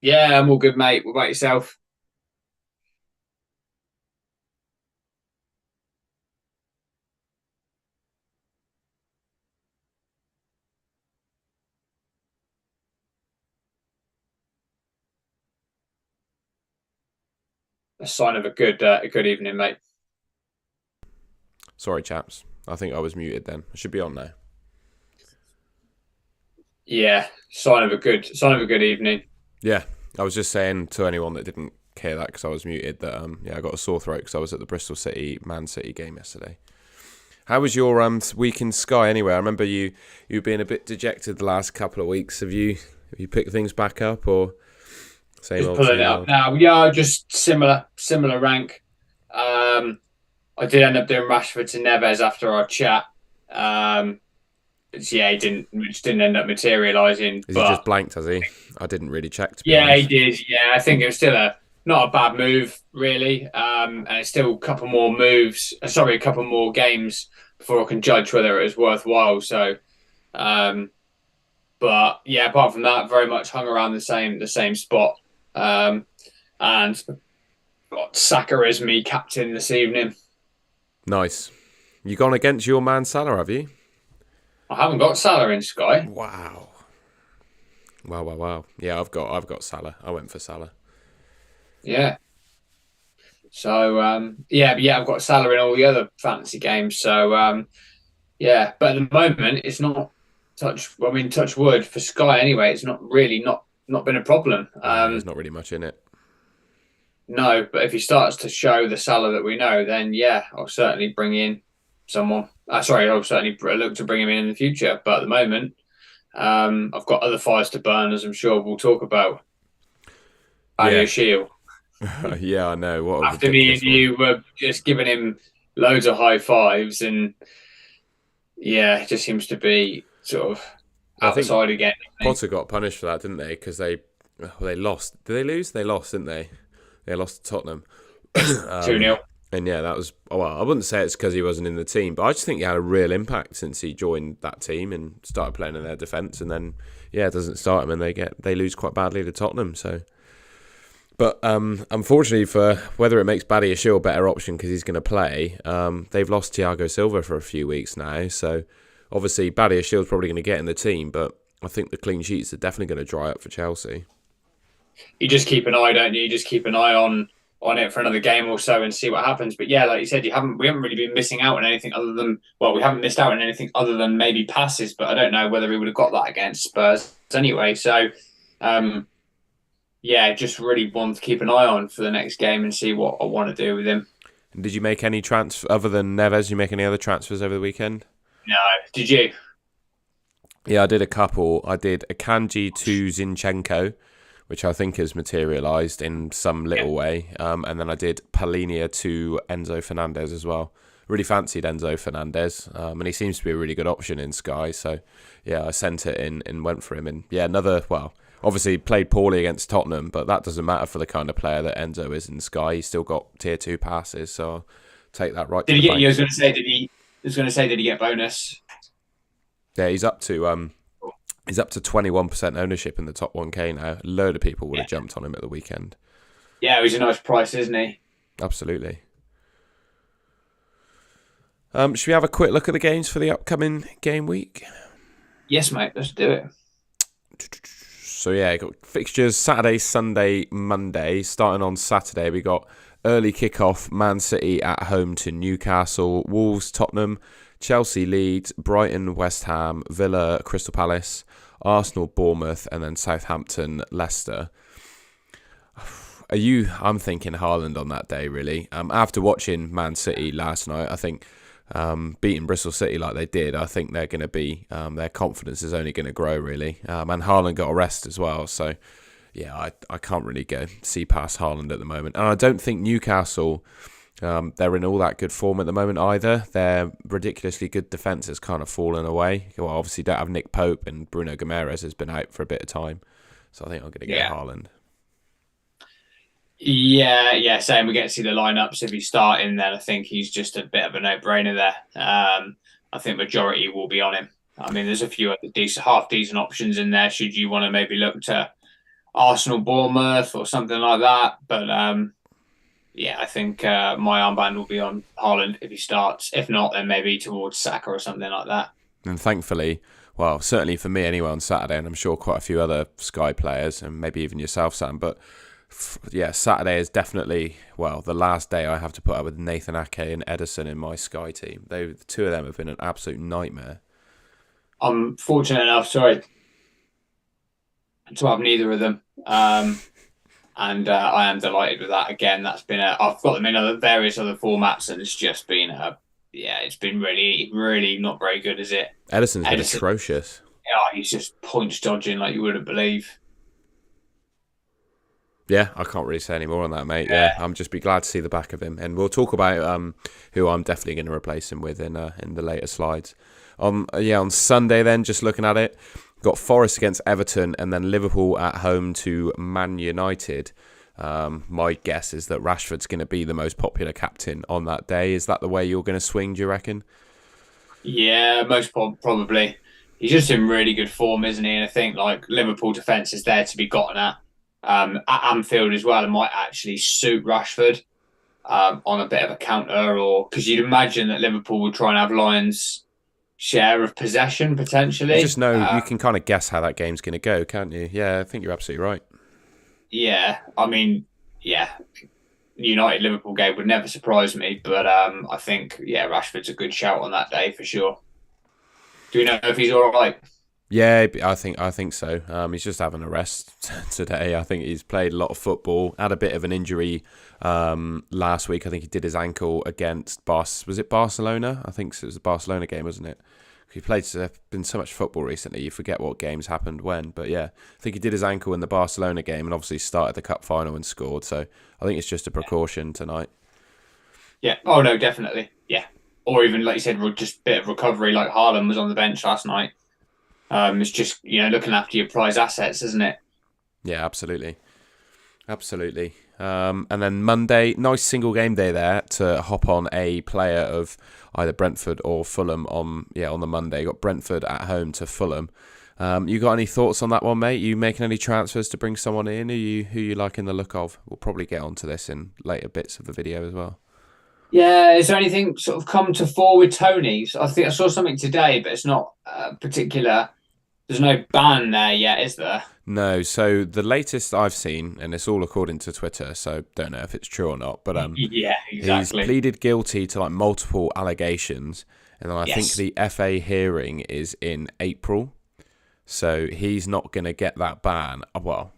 Yeah, I'm all good, mate. What about yourself? A sign of a good evening, mate. Sorry, chaps. I think I was muted then. I should be on now. Yeah, sign of a good evening. Yeah, I was just saying to anyone that didn't hear that because I was muted that I got a sore throat because I was at the Bristol City Man City game yesterday. How was your week in Sky anyway? I remember you being a bit dejected the last couple of weeks. Have you picked things back up or same Just old, pulling it same up old? now. Yeah, just similar rank. Um, I did end up doing Rashford to Neves after our chat. Um, yeah, he just didn't end up materialising. Is he just But blanked? Has he? I didn't really check to be yeah, he honest. did. Yeah, I think it was still a not a bad move, really. And it's still a couple more moves. Sorry, a couple more games before I can judge whether it was worthwhile. So. Um, But yeah, apart from that, very much hung around the same spot. Um, and got Saka as me captain this evening. Nice. You gone against your man Salah, have you? I haven't got Salah in Sky. Wow. Wow, wow, wow. Yeah, I've got Salah. I went for Salah. Yeah. So yeah, I've got Salah in all the other fantasy games. So yeah, but at the moment it's not touch wood for Sky anyway. It's not really not been a problem. No, there's not really much in it. No, but if he starts to show the Salah that we know, then yeah, I'll certainly bring in someone. Sorry, I'll certainly look to bring him in the future. But at the moment, I've got other fires to burn, as I'm sure we'll talk about. Yeah, Adia Shield. yeah, I know. What a After me and ridiculous one. you were just giving him loads of high fives, and yeah, it just seems to be sort of Well, I out the think side again. Potter got punished for that, didn't they? Because they lost. Did they lose? They lost, didn't they? They lost to Tottenham. 2 um, 0. and yeah, that was. Oh, well, I wouldn't say it's because he wasn't in the team, but I just think he had a real impact since he joined that team and started playing in their defence. And then yeah, it doesn't start him, and they lose quite badly to Tottenham. So. But unfortunately, for whether it makes Badia Shield a better option because he's going to play, they've lost Thiago Silva for a few weeks now. So obviously, Badia Shield's probably going to get in the team, but I think the clean sheets are definitely going to dry up for Chelsea. You just keep an eye, don't you? You just keep an eye on it for another game or so and see what happens. But yeah, like you said, we haven't really been missing out on anything other than we haven't missed out on anything other than maybe passes. But I don't know whether we would have got that against Spurs anyway. So um, yeah, just really want to keep an eye on for the next game and see what I want to do with him. And did you make any transfer other than Neves? Did you make any other transfers over the weekend? No, did you? Yeah, I did a couple. I did a Kanji to Zinchenko, which I think has materialised in some Yeah, little way. And then I did Palinia to Enzo Fernandez as well. Really fancied Enzo Fernandez, and he seems to be a really good option in Sky. So, yeah, I sent it in and went for him. And yeah, obviously played poorly against Tottenham, but that doesn't matter for the kind of player that Enzo is in Sky. He's still got tier 2 passes, so I'll take that right to did the he get? You bank. was going to say did he? I was going to say did he get bonus? Yeah, he's up to 21% ownership in the top 1K now. A load of people would Yeah, have jumped on him at the weekend. yeah, he's a nice price, isn't he? Absolutely. Should we have a quick look at the games for the upcoming game week? Yes, mate. Let's do it. So yeah, got fixtures Saturday, Sunday, Monday. Starting on Saturday, we got early kickoff: Man City at home to Newcastle, Wolves, Tottenham, Chelsea, Leeds, Brighton, West Ham, Villa, Crystal Palace, Arsenal, Bournemouth, and then Southampton, Leicester. I'm thinking Haaland on that day, really. After watching Man City last night, I think beating Bristol City like they did, I think they're going to be their confidence is only going to grow, really. And Haaland got a rest as well, so yeah, I can't really go see past Haaland at the moment. And I don't think Newcastle they're in all that good form at the moment either. Their ridiculously good defence has kind of fallen away. Well, obviously don't have Nick Pope and Bruno Gomes has been out for a bit of time, so I think I'm going to go Yeah. Haaland. Yeah, same. We get to see the lineups. If he's starting, then I think he's just a bit of a no-brainer there. I think majority will be on him. I mean, there's a few other half decent options in there. Should you want to maybe look to Arsenal Bournemouth or something like that. But yeah, I think my armband will be on Haaland if he starts. If not, then maybe towards Saka or something like that. And thankfully, well, certainly for me anyway on Saturday, and I'm sure quite a few other Sky players, and maybe even yourself, Sam. But yeah, Saturday is definitely, well, the last day I have to put up with Nathan Ake and Ederson in my Sky team. The two of them have been an absolute nightmare. I'm fortunate enough, sorry, to have neither of them. And I am delighted with that. Again, I've got them in various other formats, and it's just been yeah, it's been really, really not very good, is it? Ederson's been Edison, atrocious. yeah, he's just points dodging like you wouldn't believe. Yeah, I can't really say any more on that, mate. Yeah, Yeah, I'm just be glad to see the back of him, and we'll talk about who I'm definitely going to replace him with in the later slides. On Sunday then, just looking at it, got Forest against Everton, and then Liverpool at home to Man United. My guess is that Rashford's going to be the most popular captain on that day. Is that the way you're going to swing? Do you reckon? yeah, probably. He's just in really good form, isn't he? And I think like Liverpool defense is there to be gotten at Anfield as well, and might actually suit Rashford on a bit of a counter, or because you'd imagine that Liverpool would try and have Lions' share of possession You just potentially. know you can kind of guess how that game's going to go, can't you? Yeah, I think you're absolutely right. Yeah, I mean, yeah, United Liverpool game would never surprise me, but I think yeah, Rashford's a good shout on that day for sure. Do we know if he's all right? Yeah, I think so. He's just having a rest today. I think he's played a lot of football. Had a bit of an injury last week. I think he did his ankle against Was it Barcelona? I think it was the Barcelona game, wasn't it? He played. Been so much football recently, you forget what games happened when. But yeah, I think he did his ankle in the Barcelona game, and obviously started the cup final and scored. So I think it's just a precaution tonight. Yeah. Oh no, definitely. Yeah. Or even like you said, just a bit of recovery. Like Haaland was on the bench last night. It's just looking after your prize assets, isn't it? Yeah, absolutely. Absolutely. And then Monday, nice single game day there to hop on a player of either Brentford or Fulham on the Monday. Got Brentford at home to Fulham. You got any thoughts on that one, mate? You making any transfers to bring someone in? Who you liking the look of? We'll probably get onto this in later bits of the video as well. Yeah. Is there anything sort of come to fore with Tony? I think I saw something today, but it's not particular. There's no ban there yet, is there? No, so the latest I've seen, and it's all according to Twitter, so don't know if it's true or not, but Yeah, he's exactly. pleaded guilty to like multiple allegations, and then I think Yes. the FA hearing is in April, so he's not going to get that ban. Well,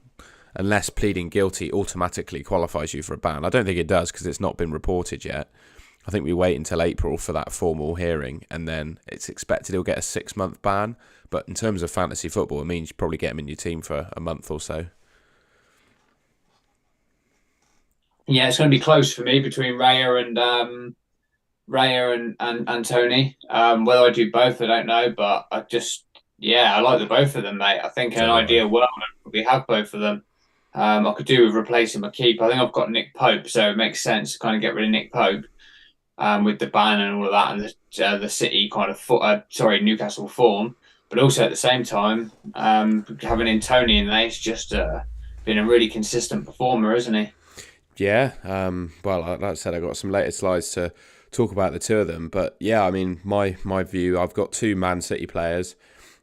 unless pleading guilty automatically qualifies you for a ban. I don't think it does because it's not been reported yet. I think we wait until April for that formal hearing, and then it's expected he'll get a 6-month ban. But in terms of fantasy football, it means you probably get him in your team for a month or so. Yeah, it's going to be close for me between Raya and Tony. Whether I do both, I don't know, but I like the both of them, mate. I think in So an do I. ideal world, I'd probably have both of them. I could do with replacing my keeper. I think I've got Nick Pope, so it makes sense to kind of get rid of Nick Pope with the ban and all of that, and the City kind of Newcastle form, but also at the same time having in Tony in there, he's just been a really consistent performer, isn't he? Yeah. Well, like I said, I got some later slides to talk about the two of them, but yeah, I mean, my view, I've got two Man City players,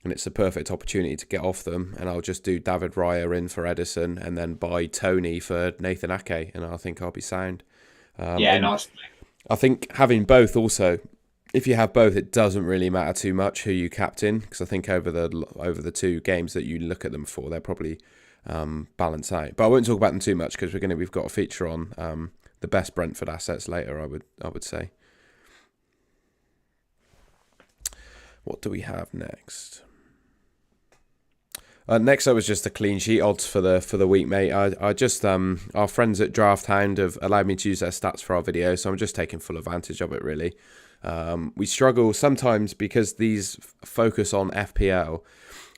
and it's a perfect opportunity to get off them, and I'll just do David Raya in for Edison, and then buy Tony for Nathan Ake, and I think I'll be sound. Yeah, And nice. I think having both also, if you have both, it doesn't really matter too much who you captain, because I think over the two games that you look at them for, they're probably balance out. But I won't talk about them too much because we've got a feature on the best Brentford assets later. I would say. What do we have next? Next up was just the clean sheet odds for the week, mate. I just our friends at Draft Hound have allowed me to use their stats for our video, so I'm just taking full advantage of it. Really, we struggle sometimes because these focus on FPL.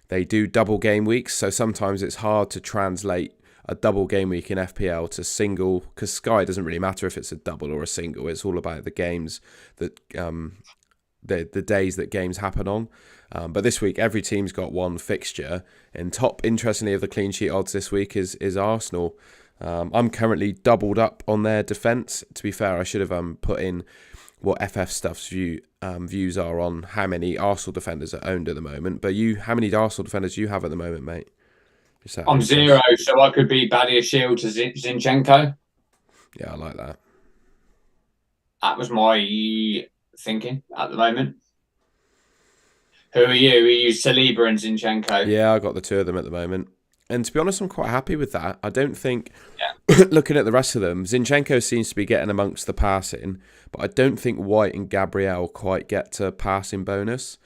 They do double game weeks, so sometimes it's hard to translate a double game week in FPL to single, because Sky doesn't really matter if it's a double or a single. It's all about the games that the days that games happen on. But this week, every team's got one fixture. And top, interestingly, of the clean sheet odds this week is Arsenal. I'm currently doubled up on their defence. To be fair, I should have put in what FF Stuff's views are on how many Arsenal defenders are owned at the moment. But how many Arsenal defenders do you have at the moment, mate? I'm 0, so I could be Badia Shield to Zinchenko. Yeah, I like that. That was my thinking at the moment. Who are you? Are you Saliba and Zinchenko? Yeah, I got the two of them at the moment. And to be honest, I'm quite happy with that. I don't think, yeah. Looking at the rest of them, Zinchenko seems to be getting amongst the passing, but I don't think White and Gabriel quite get to passing bonus.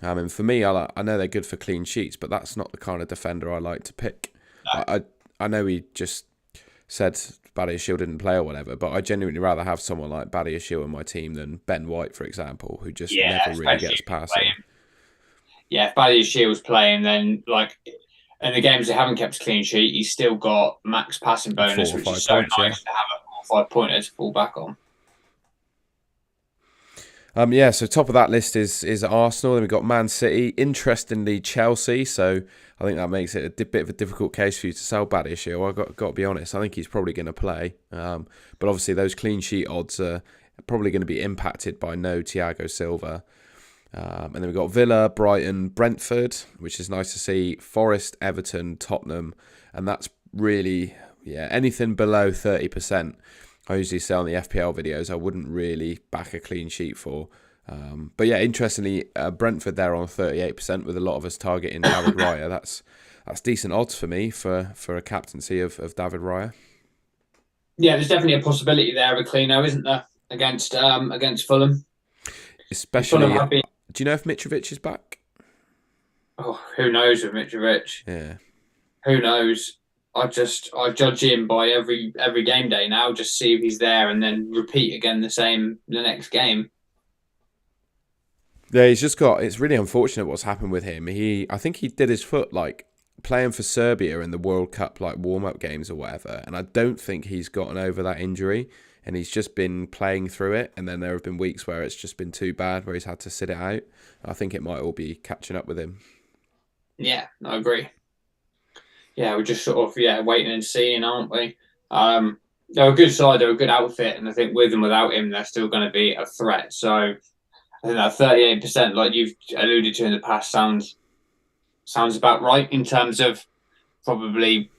And for me, I know they're good for clean sheets, but that's not the kind of defender I like to pick. No. I know he just said Badiashile didn't play or whatever, but I genuinely rather have someone like Badiashile in my team than Ben White, for example, who just never really gets passing. Yeah, if Badiashile's playing, then in the games they haven't kept a clean sheet, he's still got max passing bonus, which is so nice to have a 4 or 5 pointer to fall back on. So top of that list is Arsenal. Then we've got Man City. Interestingly, Chelsea. So I think that makes it a bit of a difficult case for you to sell Badiashile. I've got to be honest. I think he's probably going to play. But obviously those clean sheet odds are probably going to be impacted by no Thiago Silva. And then we've got Villa, Brighton, Brentford, which is nice to see. Forest, Everton, Tottenham. And that's really, anything below 30%. I usually say on the FPL videos, I wouldn't really back a clean sheet for. But interestingly, Brentford there on 38% with a lot of us targeting David Raya. That's decent odds for me for a captaincy of David Raya. Yeah, there's definitely a possibility there of a cleano, isn't there, against Fulham? Especially, Fulham do you know if Mitrovic is back? Oh, who knows with Mitrovic? Yeah. Who knows? I judge him by every game day now, just see if he's there and then repeat again the next game. Yeah, it's really unfortunate what's happened with him. I think he did his foot playing for Serbia in the World Cup warm-up games or whatever, and I don't think he's gotten over that injury, and he's just been playing through it, and then there have been weeks where it's just been too bad where he's had to sit it out. I think it might all be catching up with him. Yeah, I agree. Yeah, we're just sort of waiting and seeing, aren't we? They're a good side, they're a good outfit, and I think with and without him, they're still going to be a threat. So I think that 38%, like you've alluded to in the past, sounds about right in terms of probably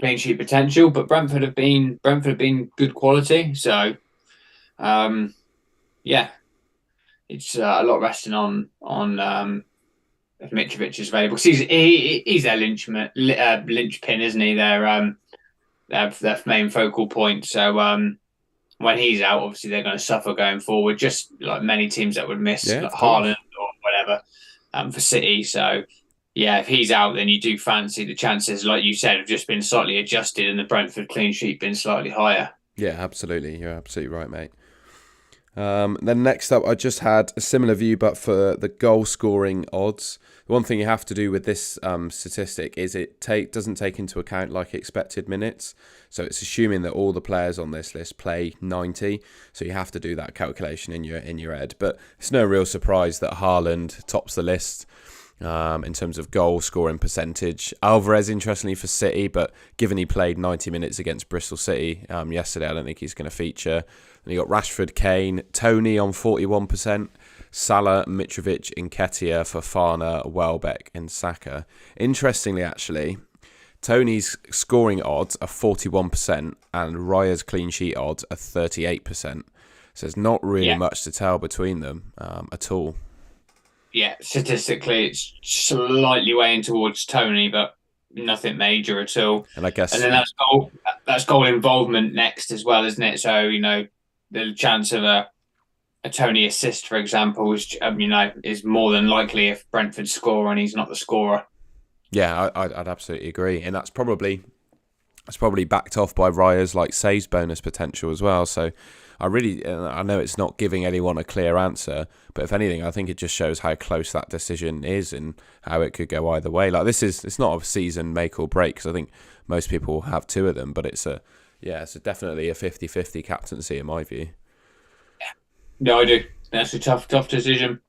clean sheet potential. But Brentford have been good quality, so it's a lot resting on. If Mitrovic is available, he's their linchpin, isn't he? Their main focal point. So when he's out, obviously they're going to suffer going forward, just like many teams that would miss Haaland or whatever for City. So if he's out, then you do fancy the chances, like you said, have just been slightly adjusted, and the Brentford clean sheet been slightly higher. Yeah, absolutely. You're absolutely right, mate. Then next up, I just had a similar view, but for the goal scoring odds. The one thing you have to do with this statistic is it doesn't take into account expected minutes. So it's assuming that all the players on this list play 90. So you have to do that calculation in your head. But it's no real surprise that Haaland tops the list in terms of goal scoring percentage. Alvarez, interestingly, for City, but given he played 90 minutes against Bristol City yesterday, I don't think he's going to feature. And you got Rashford, Kane, Tony on 41%, Salah, Mitrovic, Nketiah, Fofana, Welbeck and Saka. Interestingly, actually, Tony's scoring odds are 41% and Raya's clean sheet odds are 38%. So there's not really much to tell between them at all. Yeah, statistically, it's slightly weighing towards Tony, but nothing major at all. And I guess, and then that's goal involvement next as well, isn't it? So the chance of a Tony assist, for example, is more than likely if Brentford score and he's not the scorer. Yeah, I'd absolutely agree, and that's probably backed off by Raya's saves bonus potential as well. So I know it's not giving anyone a clear answer, but if anything, I think it just shows how close that decision is and how it could go either way. It's not a season make or break, because I think most people have two of them, but it's definitely a 50-50 captaincy in my view. No, I do. That's a tough decision.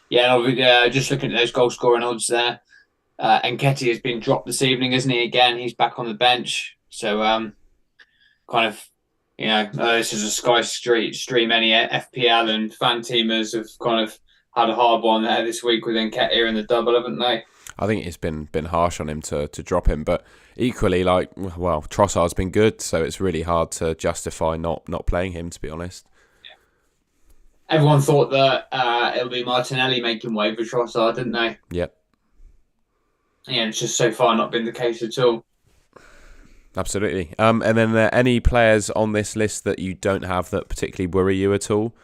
Yeah, just looking at those goal scoring odds there. Nketiah has been dropped this evening, isn't he? Again, he's back on the bench. So kind of, this is a Sky stream. Any FPL and fan teamers have kind of had a hard one there this week with Nketiah in the double, haven't they? I think it's been harsh on him to drop him, but equally, like, well, Trossard's been good, so it's really hard to justify not playing him, to be honest. Everyone thought that it'll be Martinelli making way for Trossard, didn't they? Yep. Yeah, it's just so far not been the case at all. Absolutely. And then any players on this list that you don't have that particularly worry you at all?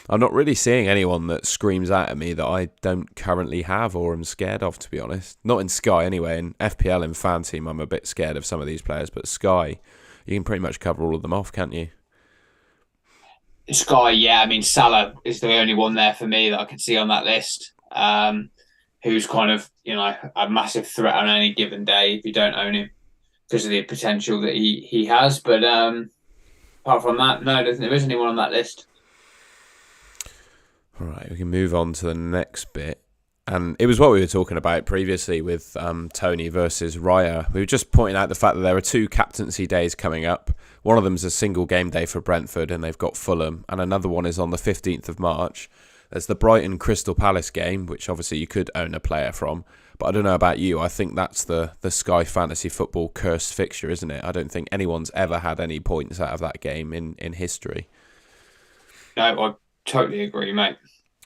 I'm not really seeing anyone that screams out at me that I don't currently have or am scared of, to be honest. Not in Sky anyway. In FPL and Fan Team, I'm a bit scared of some of these players, but Sky, you can pretty much cover all of them off, can't you? Sky, yeah. I mean, Salah is the only one there for me that I can see on that list. Who's kind of, a massive threat on any given day if you don't own him because of the potential that he has. But apart from that, no, there isn't anyone on that list. All right, we can move on to the next bit. And it was what we were talking about previously with Tony versus Raya. We were just pointing out the fact that there are two captaincy days coming up. One of them is a single game day for Brentford, and they've got Fulham. And another one is on the 15th of March. There's the Brighton Crystal Palace game, which obviously you could own a player from. But I don't know about you. I think that's the Sky Fantasy Football cursed fixture, isn't it? I don't think anyone's ever had any points out of that game in history. No, I totally agree, mate.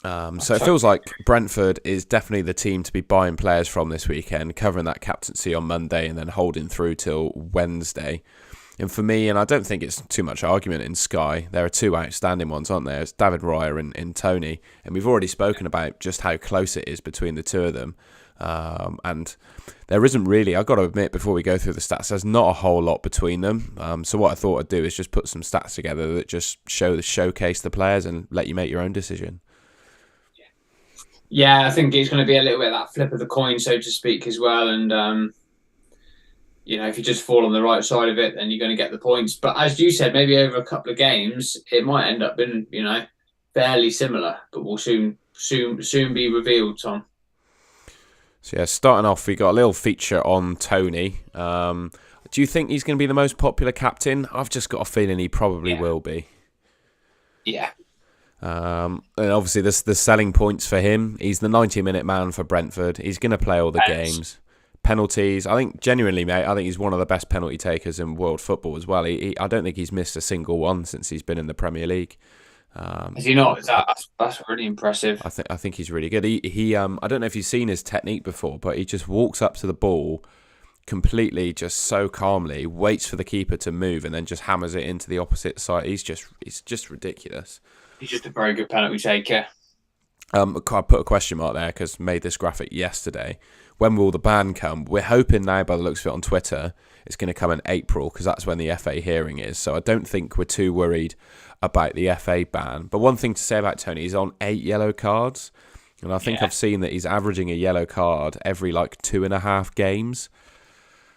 So it feels like Brentford is definitely the team to be buying players from this weekend, covering that captaincy on Monday and then holding through till Wednesday. And for me, and I don't think it's too much argument in Sky, there are two outstanding ones, aren't there? It's David Raya and Tony. And we've already spoken about just how close it is between the two of them. And there isn't really, I've got to admit, before we go through the stats, there's not a whole lot between them. So what I thought I'd do is just put some stats together that just showcase the players and let you make your own decision. Yeah, I think it's going to be a little bit of that flip of the coin, so to speak, as well. And, if you just fall on the right side of it, then you're going to get the points. But as you said, maybe over a couple of games, it might end up being, fairly similar. But we'll soon be revealed, Tom. So, yeah, starting off, we got a little feature on Tony. Do you think he's going to be the most popular captain? I've just got a feeling he probably will be. Yeah. And obviously, there's the selling points for him. He's the 90-minute man for Brentford. He's going to play all the games. Penalties. I think, genuinely, mate, I think he's one of the best penalty takers in world football as well. I don't think he's missed a single one since he's been in the Premier League. Is he not? That's really impressive. I think he's really good. He I don't know if you've seen his technique before, but he just walks up to the ball completely, just so calmly, waits for the keeper to move, and then just hammers it into the opposite side. It's just ridiculous. He's just a very good penalty taker. I put a question mark there because made this graphic yesterday. When will the ban come? We're hoping now, by the looks of it on Twitter, it's going to come in April because that's when the FA hearing is. So I don't think we're too worried about the FA ban. But one thing to say about Tony, he's on 8 yellow cards. And I think I've seen that he's averaging a yellow card every 2.5 games.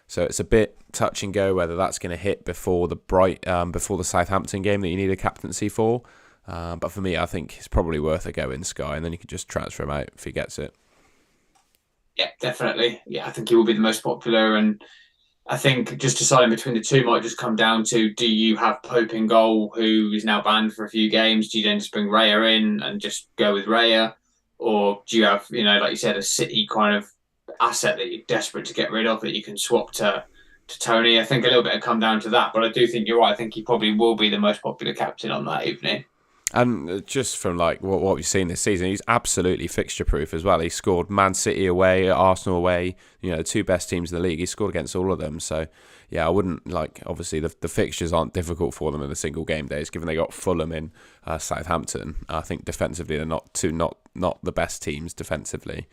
So it's a bit touch and go whether that's going to hit before the Southampton game that you need a captaincy for. But for me, I think it's probably worth a go in Sky, and then you can just transfer him out if he gets it. Yeah, definitely. Yeah, I think he will be the most popular, and I think just deciding between the two might just come down to: do you have Pope in goal, who is now banned for a few games? Do you then just bring Raya in and just go with Raya, or do you have, like you said, a City kind of asset that you're desperate to get rid of that you can swap to Tony? I think a little bit will come down to that, but I do think you're right. I think he probably will be the most popular captain on that evening. And just from what we've seen this season, he's absolutely fixture proof as well. He scored Man City away, Arsenal away, the two best teams in the league. He scored against all of them. So yeah, I wouldn't obviously the fixtures aren't difficult for them in the single game days, given they got Fulham in Southampton. I think defensively they're not the best teams defensively.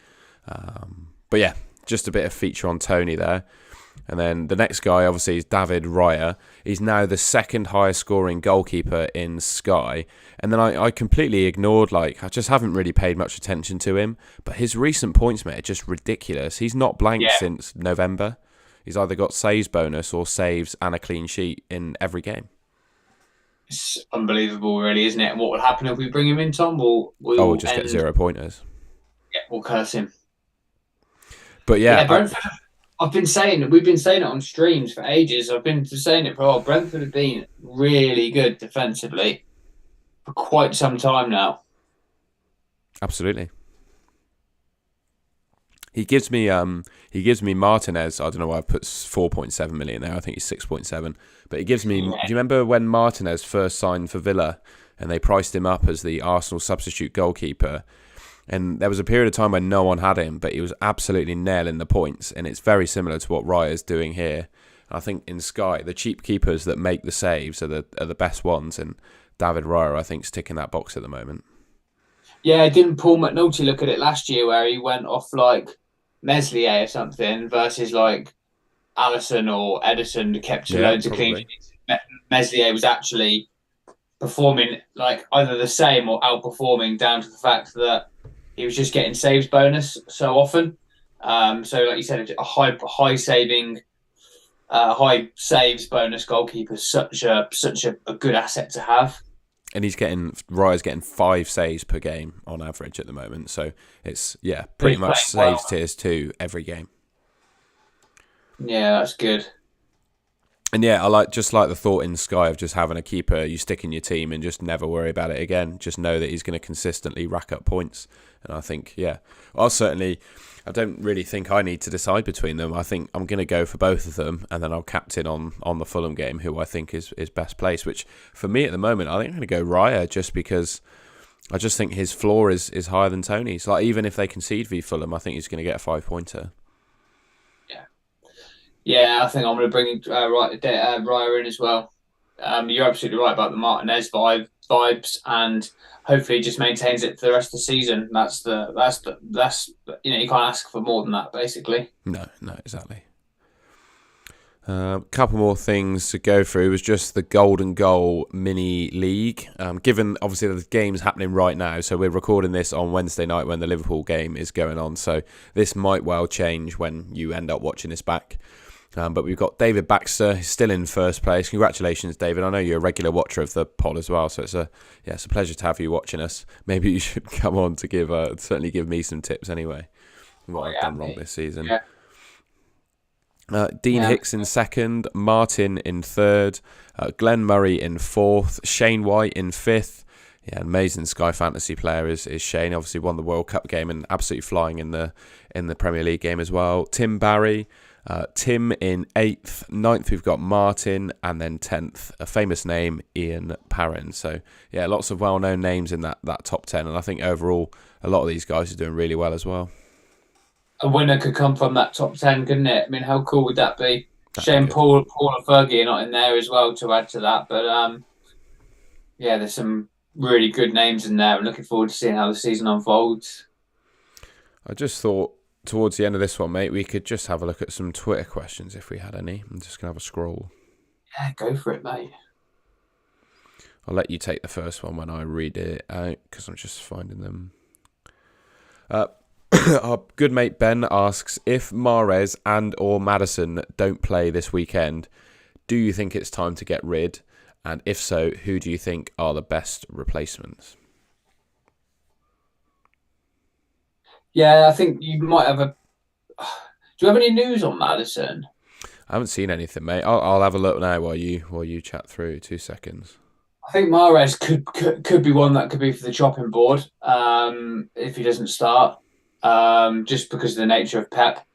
But yeah, just a bit of feature on Tony there. And then the next guy, obviously, is David Raya. He's now the second highest scoring goalkeeper in Sky. And then I completely ignored, I just haven't really paid much attention to him. But his recent points, mate, are just ridiculous. He's not blanked since November. He's either got saves bonus or saves and a clean sheet in every game. It's unbelievable, really, isn't it? And what will happen if we bring him in, Tom? We'll just get 0 pointers. Yeah, we'll curse him. But yeah, Yeah, Brentford. We've been saying it on streams for ages. I've been saying it for a while. Brentford have been really good defensively for quite some time now. absolutely. He gives me Martinez. I don't know why I put 4.7 million there. I think he's 6.7. But he gives me. Do Yeah, you remember when Martinez first signed for Villa and they priced him up as the Arsenal substitute goalkeeper? And there was a period of time when no one had him, but he was absolutely nailing the points. And it's very similar to what Raya's doing here. I think in Sky, the cheap keepers that make the saves are the best ones. And David Raya, I think, is ticking that box at the moment. yeah. Didn't Paul McNulty look at it last year where he went off like Meslier or something versus like Allison or Edison kept to Yeah, loads of clean probably. sheets. Meslier was actually performing like either the same or outperforming down to the fact that he was just getting saves bonus so often. So like you said, a high saving, high saves bonus goalkeeper is such a good asset to have. And Raya's getting 5 saves per game on average at the moment. So it's, yeah, pretty He's much playing well. saves tiers 2 every game. Yeah, that's good. And yeah, I like the thought in Sky of just having a keeper you stick in your team and just never worry about it again. Just know that he's going to consistently rack up points. And I think, yeah, I don't really think I need to decide between them. I think I'm going to go for both of them, and then I'll captain on the Fulham game who I think is best placed. Which for me at the moment, I think I'm going to go Raya just because I just think his floor is higher than Tony's. Like even if they concede v Fulham, I think he's going to get a 5-pointer. Yeah, yeah. I think I'm going to bring Raya in as well. You're absolutely right about the Martinez vibes, and hopefully he just maintains it for the rest of the season. That's you can't ask for more than that, basically. No, exactly. A couple more things to go through was just the Golden Goal mini league. Given obviously the game's happening right now, so we're recording this on Wednesday night when the Liverpool game is going on. So this might well change when you end up watching this back. But we've got David Baxter still in first place. Congratulations, David. I know you're a regular watcher of the pod as well, so it's a pleasure to have you watching us. Maybe you should come on to certainly give me some tips anyway. What I've done wrong this season. Yeah. Dean Yeah. Hicks in second, Martin in third, Glenn Murray in fourth, Shane White in fifth. Yeah, amazing Sky Fantasy player is Shane. Obviously won the World Cup game and absolutely flying in the Premier League game as well. Tim Barry. Tim in 8th, 9th we've got Martin, and then 10th, a famous name, Ian Parrin. So yeah, lots of well-known names in that top 10, and I think overall a lot of these guys are doing really well as well. A winner could come from that top 10, couldn't it? I mean, how cool would that be? That'd be Shame good. Paul and Fergie are not in there as well to add to that, but yeah, there's some really good names in there. I'm looking forward to seeing how the season unfolds. I just thought towards the end of this one, mate, we could just have a look at some Twitter questions if we had any. I'm just going to have a scroll. Yeah, go for it, mate. I'll let you take the first one when I read it out because I'm just finding them. Our good mate Ben asks, if Mahrez and or Maddison don't play this weekend, do you think it's time to get rid? And if so, who do you think are the best replacements? Yeah, I think you might have a. Do you have any news on Madison? I haven't seen anything, mate. I'll have a look now while you chat through. 2 seconds. I think Mahrez could be one that could be for the chopping board if he doesn't start, just because of the nature of Pep.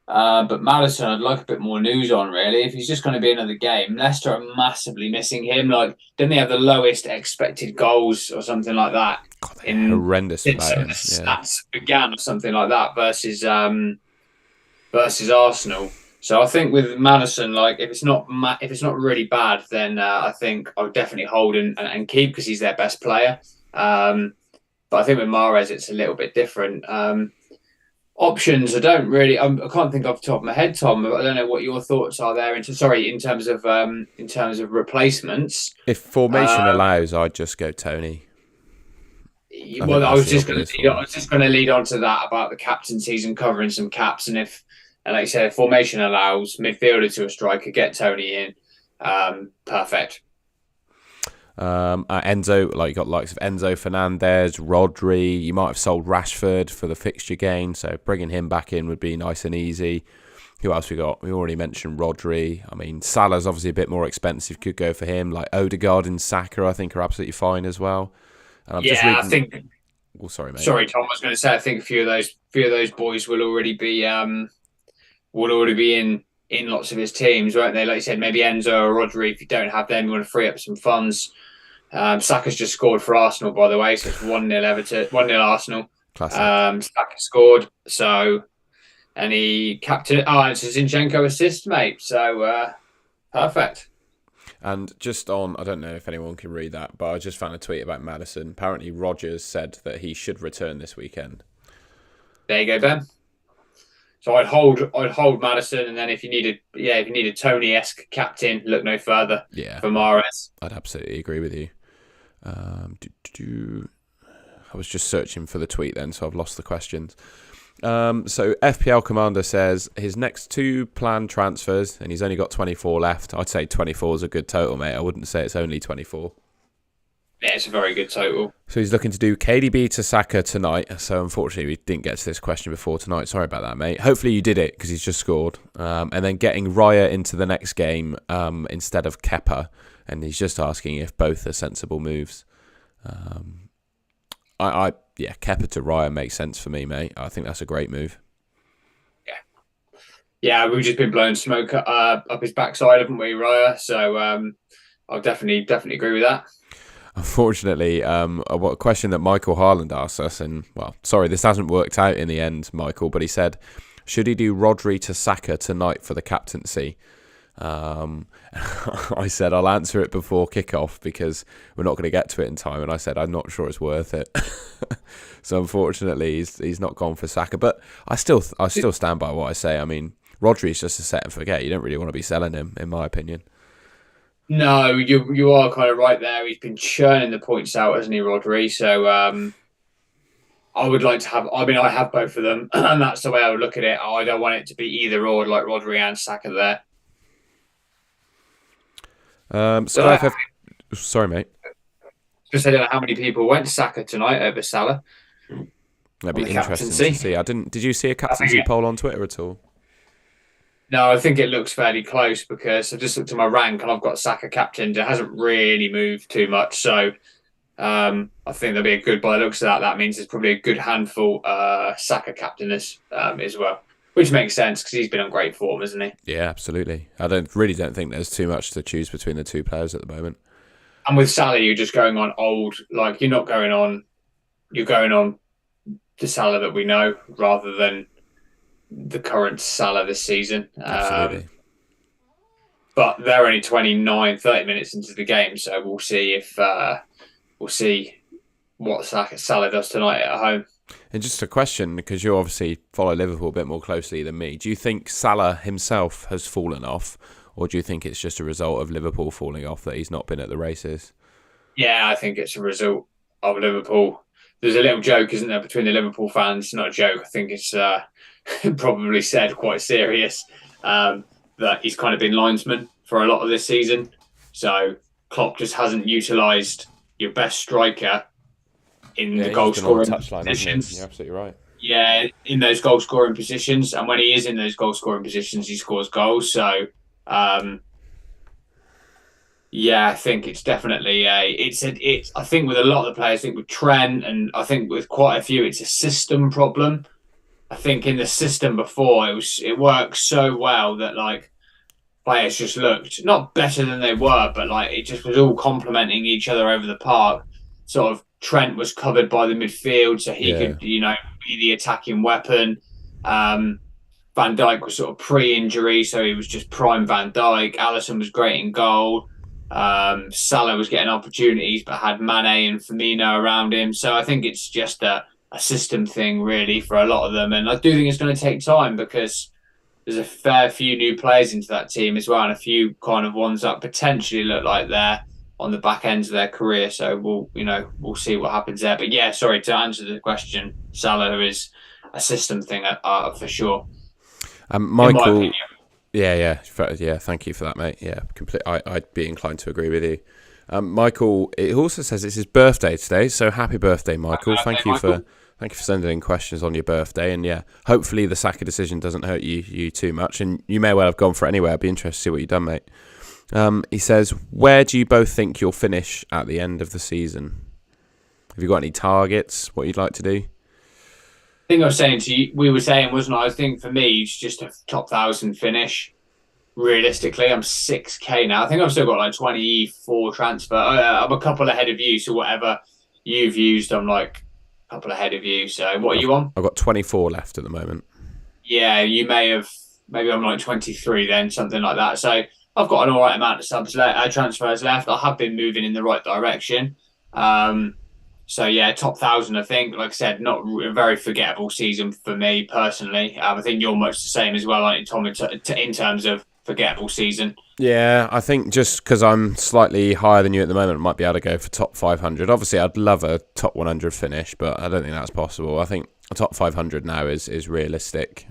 But Madison, I'd like a bit more news on, really. If he's just going to be another game, Leicester are massively missing him. Like, didn't they have the lowest expected goals or something like that God, they're horrendous since about some him. of the Yeah. stats began or something like that versus Arsenal. So I think with Madison, like if it's not really bad, then I think I would definitely hold and keep because he's their best player. But I think with Mahrez, it's a little bit different. Options, I don't really. I can't think off the top of my head, Tom. I don't know what your thoughts are there. In terms of replacements. If formation allows, I'd just go Tony. I think Well, that's the obvious I one. was just going to lead on to that about the captaincies and covering some caps, and like you said, if formation allows midfielder to a striker, get Tony in. Perfect. Enzo, like you got likes of Enzo Fernandez, Rodri. You might have sold Rashford for the fixture gain, so bringing him back in would be nice and easy. Who else we got? We already mentioned Rodri. I mean, Salah's obviously a bit more expensive. Could go for him. Like Odegaard and Saka, I think are absolutely fine as well. And I'm just Yeah, I reading. think. Oh, sorry, mate. Sorry, Tom. I was going to say I think a few of those boys will already be in lots of his teams, won't they? Like you said, maybe Enzo or Rodri. If you don't have them, you want to free up some funds. Saka's just scored for Arsenal, by the way, so it's 1-0 Everton, 1-0 Arsenal. Classic. Saka scored, so and he captain. Oh, it's a Zinchenko assist, mate. So perfect. And just on, I don't know if anyone can read that, but I just found a tweet about Maddison. Apparently, Rogers said that he should return this weekend. There you go, Ben. So I'd hold Madison, and then if you needed Tony-esque captain, look no further Yeah, for Mahrez. I'd absolutely agree with you. I was just searching for the tweet then, so I've lost the questions. So FPL Commander says his next 2 planned transfers, and he's only got 24 left. I'd say 24 is a good total, mate. I wouldn't say it's only 24. Yeah, it's a very good total. So he's looking to do KDB to Saka tonight. So unfortunately, we didn't get to this question before tonight. Sorry about that, mate. Hopefully you did it because he's just scored. And then getting Raya into the next game instead of Kepa. And he's just asking if both are sensible moves. Kepa to Raya makes sense for me, mate. I think that's a great move. Yeah, we've just been blowing smoke up his backside, haven't we, Raya? So I'll definitely agree with that. Unfortunately, a question that Michael Harland asked us, and this hasn't worked out in the end, Michael, but he said, should he do Rodri to Saka tonight for the captaincy? I said, I'll answer it before kickoff because we're not going to get to it in time. And I said, I'm not sure it's worth it. So unfortunately, he's not gone for Saka, but I still stand by what I say. I mean, Rodri's just a set and forget. You don't really want to be selling him, in my opinion. No, you are kind of right there. He's been churning the points out, hasn't he, Rodri? So I would like to have. I mean, I have both of them, and that's the way I would look at it. I don't want it to be either or, like Rodri and Saka there. Sorry, mate. Just I don't know how many people went Saka tonight over Salah. That'd be interesting to see. Did you see a captaincy poll on Twitter at all? No, I think it looks fairly close because I just looked at my rank and I've got Saka captained. It hasn't really moved too much, so I think there'll be a good. By the looks of that, that means there's probably a good handful Saka captain as well, which makes sense because he's been on great form, isn't he? Yeah, absolutely. I don't think there's too much to choose between the two players at the moment. And with Salah, you're just going on old. Like you're not going on. You're going on the Salah that we know rather than the current Salah this season. Absolutely. But they're only 29, 30 minutes into the game, so we'll see what Salah does tonight at home. And just a question, because you obviously follow Liverpool a bit more closely than me. Do you think Salah himself has fallen off, or do you think it's just a result of Liverpool falling off that he's not been at the races? Yeah, I think it's a result of Liverpool. There's a little joke, isn't there, between the Liverpool fans? Not a joke. I think it's probably said quite serious that he's kind of been linesman for a lot of this season. So Klopp just hasn't utilised your best striker in the goal scoring positions. You're absolutely right. Yeah, in those goal scoring positions, and when he is in those goal scoring positions, he scores goals. So, yeah, I think it's definitely I think with a lot of the players, I think with Trent, and I think with quite a few, it's a system problem. I think in the system before it worked so well that like players just looked not better than they were, but like it just was all complementing each other over the park. Sort of Trent was covered by the midfield, so he could, be the attacking weapon. Van Dijk was sort of pre-injury, so he was just prime Van Dijk. Alisson was great in goal. Salah was getting opportunities, but had Mane and Firmino around him. So I think it's just a system thing, really, for a lot of them. And I do think it's going to take time because there's a fair few new players into that team as well, and a few kind of ones that potentially look like they're on the back ends of their career. So we'll see what happens there. But yeah, sorry to answer the question. Salah is a system thing for sure. Michael, yeah. Thank you for that, mate. Yeah, I'd be inclined to agree with you. Michael, it also says it's his birthday today, so happy birthday, Michael. Okay, Michael. Thank you for sending in questions on your birthday, and yeah, hopefully the Saka decision doesn't hurt you too much, and you may well have gone for it anyway. I'd be interested to see what you've done, mate. He says, where do you both think you'll finish at the end of the season? Have you got any targets? What you'd like to do? I think I was saying to you, we were saying, wasn't I? I think for me, it's just a top 1,000 finish. Realistically, I'm 6K now. I think I've still got like 24 transfer. I'm a couple ahead of you, so whatever you've used, I'm like a couple ahead of you. So what are you on? I've got 24 left at the moment. Yeah, you may have. Maybe I'm like 23 then, something like that. So I've got an all right amount of transfers left. I have been moving in the right direction. So yeah, top 1,000. I think, like I said, not a very forgettable season for me personally. I think you're much the same as well, aren't you, Tom? In terms of forgettable season. Yeah, I think just because I'm slightly higher than you at the moment, I might be able to go for top 500. Obviously, I'd love a top 100 finish, but I don't think that's possible. I think a top 500 now is realistic.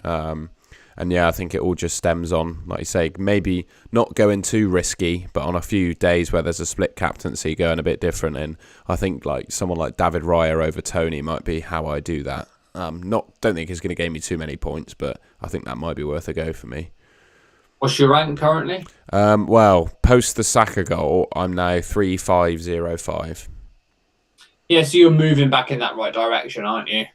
And yeah, I think it all just stems on, like you say, maybe not going too risky, but on a few days where there's a split captaincy going a bit different. And I think like someone like David Raya over Tony might be how I do that. Don't think it's going to gain me too many points, but I think that might be worth a go for me. What's your rank currently? Well, post the Saka goal, I'm now 3,505. Yeah, so you're moving back in that right direction, aren't you?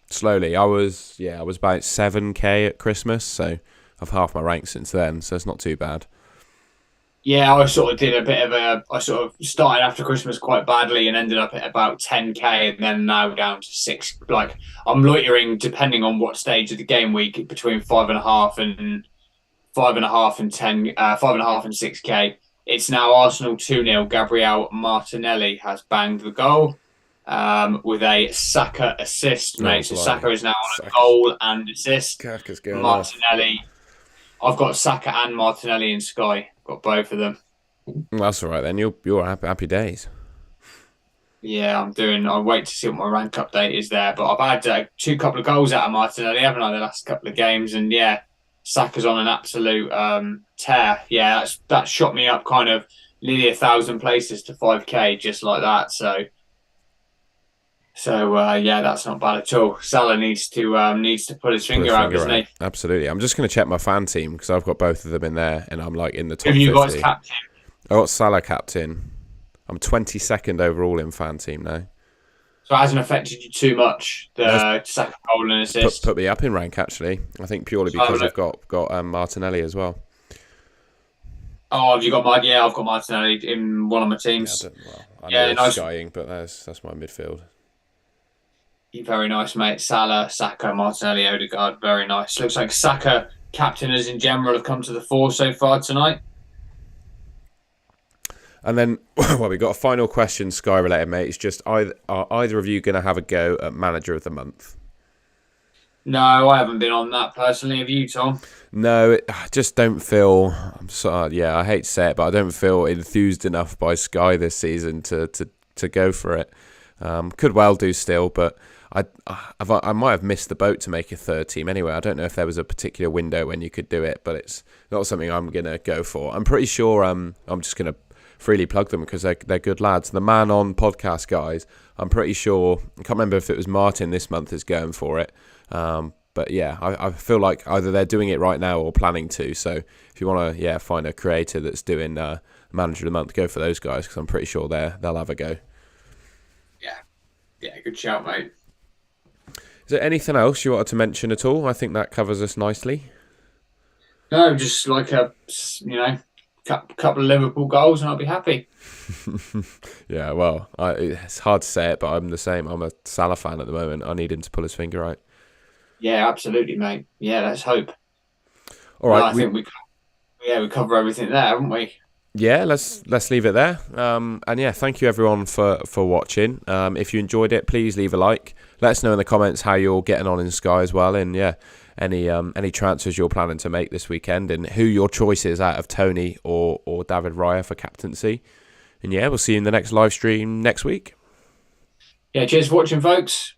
Slowly. I was about 7K at Christmas, so I've halved my rank since then, so it's not too bad. Yeah, I sort of did a bit of I sort of started after Christmas quite badly and ended up at about 10K and then now down to 6. Like, I'm loitering, depending on what stage of the game week, between 5.5 and 10, 5.5 and 6K. It's now Arsenal 2-0. Gabriel Martinelli has banged the goal. With a Saka assist, mate. So Saka is now on a goal and assist. Martinelli. I've got Saka and Martinelli in Sky. Got both of them. That's all right then. You're happy days. Yeah, I'll wait to see what my rank update is there. But I've had couple of goals out of Martinelli, haven't I, the last couple of games? And yeah, Saka's on an absolute tear. Yeah, that shot me up kind of nearly 1,000 places to 5K just like that. So yeah, that's not bad at all. Salah needs to put his finger out, doesn't he? Absolutely. I'm just going to check my fan team because I've got both of them in there, and I'm like in the top 50. Who have you got as captain? I got Salah captain. I'm 22nd overall in fan team now. So it hasn't affected you too much, the Saka goal and assist? Put me up in rank, actually. I think purely because I've got Martinelli as well. Oh, have you got Yeah, I've got Martinelli in one of my teams. I know nice. Skying, but that's my midfield. Very nice, mate. Salah, Saka, Martinelli, Odegaard. Very nice. Looks like Saka captainers in general have come to the fore so far tonight. And then, well, we got a final question, Sky related, mate. It's just, are either of you going to have a go at Manager of the Month? No, I haven't been on that personally. Have you, Tom? No, I just don't feel. I hate to say it, but I don't feel enthused enough by Sky this season to go for it. Could well do still, but I might have missed the boat to make a third team anyway. I don't know if there was a particular window when you could do it, but it's not something I'm going to go for. I'm pretty sure I'm just going to freely plug them because they're good lads. The Man On podcast guys, I'm pretty sure, I can't remember if it was Martin this month is going for it. But yeah, I feel like either they're doing it right now or planning to. So if you want to find a creator that's doing Manager of the Month, go for those guys because I'm pretty sure they'll have a go. Yeah, good shout, mate. Is there anything else you wanted to mention at all? I think that covers us nicely. No, just like a couple of Liverpool goals and I'll be happy. Yeah, well, it's hard to say it, but I'm the same. I'm a Salah fan at the moment. I need him to pull his finger right. Yeah, absolutely, mate. Yeah, let's hope. All right. I think we cover everything there, haven't we? Yeah, let's leave it there. And yeah, thank you everyone for watching. If you enjoyed it, please leave a like. Let us know in the comments how you're getting on in Sky as well, and yeah, any transfers you're planning to make this weekend, and who your choice is out of Tony or David Raya for captaincy. And yeah, we'll see you in the next live stream next week. Yeah, cheers for watching, folks.